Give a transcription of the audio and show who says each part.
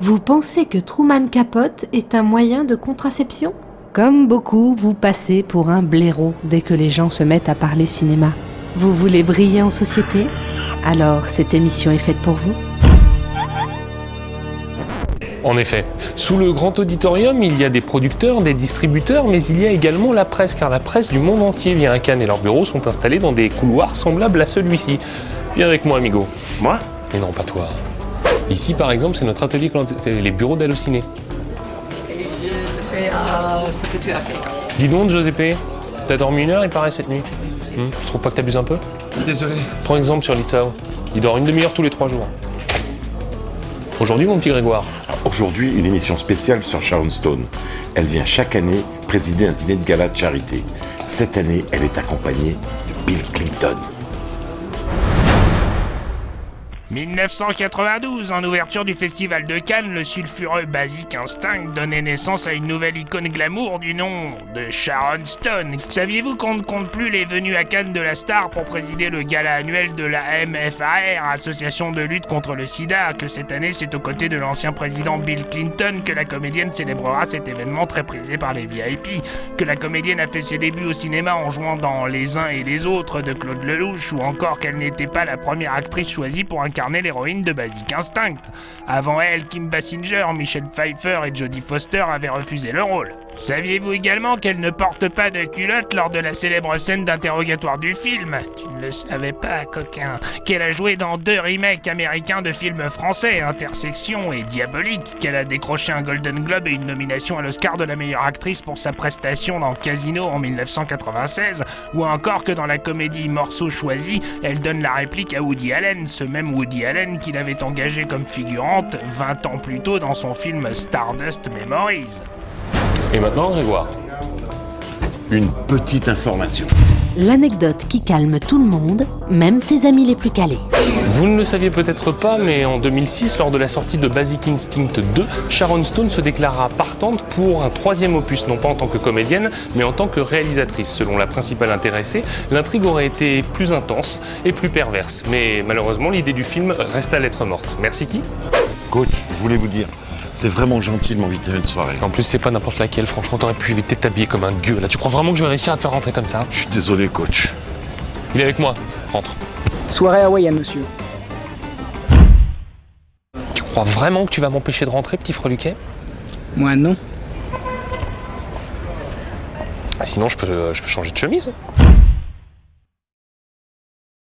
Speaker 1: Vous pensez que Truman Capote est un moyen de contraception ? Comme beaucoup, vous passez pour un blaireau dès que les gens se mettent à parler cinéma. Vous voulez briller en société ? Alors cette émission est faite pour vous.
Speaker 2: En effet, sous le grand auditorium, il y a des producteurs, des distributeurs, mais il y a également la presse, car la presse du monde entier vient à Cannes et leurs bureaux sont installés dans des couloirs semblables à celui-ci. Viens avec moi, amigo.
Speaker 3: Moi ?
Speaker 2: Mais non, pas toi. Ici, par exemple, c'est notre atelier, c'est les bureaux d'Allociné.
Speaker 4: Et je fais ce que tu as fait.
Speaker 2: Dis donc, Giuseppe, t'as dormi 1 heure, il paraît, cette nuit. Tu trouves pas que t'abuses un peu ?
Speaker 3: Désolé.
Speaker 2: Prends exemple sur Litsao. Il dort 1/2 heure tous les 3 jours. Aujourd'hui, mon petit Grégoire.
Speaker 3: Aujourd'hui, une émission spéciale sur Sharon Stone. Elle vient chaque année présider un dîner de gala de charité. Cette année, elle est accompagnée de Bill Clinton.
Speaker 5: 1992, en ouverture du festival de Cannes, le sulfureux Basic Instinct donnait naissance à une nouvelle icône glamour du nom de Sharon Stone. Saviez-vous qu'on ne compte plus les venues à Cannes de la star pour présider le gala annuel de la MFAR, Association de lutte contre le sida, que cette année c'est aux côtés de l'ancien président Bill Clinton que la comédienne célébrera cet événement très prisé par les VIP, que la comédienne a fait ses débuts au cinéma en jouant dans Les uns et les autres de Claude Lelouch, ou encore qu'elle n'était pas la première actrice choisie pour incarner l'héroïne de Basic Instinct. Avant elle, Kim Basinger, Michelle Pfeiffer et Jodie Foster avaient refusé le rôle. Saviez-vous également qu'elle ne porte pas de culotte lors de la célèbre scène d'interrogatoire du film ? Tu ne le savais pas, coquin. Qu'elle a joué dans 2 remakes américains de films français, Intersection et Diabolique, qu'elle a décroché un Golden Globe et une nomination à l'Oscar de la meilleure actrice pour sa prestation dans Casino en 1996, ou encore que dans la comédie Morceaux choisis, elle donne la réplique à Woody Allen, ce même Woody Allen qu'il avait engagé comme figurante 20 ans plus tôt dans son film Stardust Memories.
Speaker 2: Et maintenant, Grégoire.
Speaker 3: Une petite information.
Speaker 1: L'anecdote qui calme tout le monde, même tes amis les plus calés.
Speaker 2: Vous ne le saviez peut-être pas, mais en 2006, lors de la sortie de Basic Instinct 2, Sharon Stone se déclara partante pour un 3e opus, non pas en tant que comédienne, mais en tant que réalisatrice. Selon la principale intéressée, l'intrigue aurait été plus intense et plus perverse. Mais malheureusement, l'idée du film reste à lettre morte. Merci qui ?
Speaker 3: Coach, je voulais vous dire, c'est vraiment gentil de m'inviter à une soirée.
Speaker 2: En plus, c'est pas n'importe laquelle, franchement, t'aurais pu éviter de t'habiller comme un gueux. Là, tu crois vraiment que je vais réussir à te faire rentrer comme ça ?
Speaker 3: Je suis désolé, coach.
Speaker 2: Il est avec moi, rentre.
Speaker 4: Soirée hawaïenne, monsieur.
Speaker 2: Tu crois vraiment que tu vas m'empêcher de rentrer, petit freluquet ?
Speaker 4: Moi, non.
Speaker 2: Ah, sinon, je peux changer de chemise.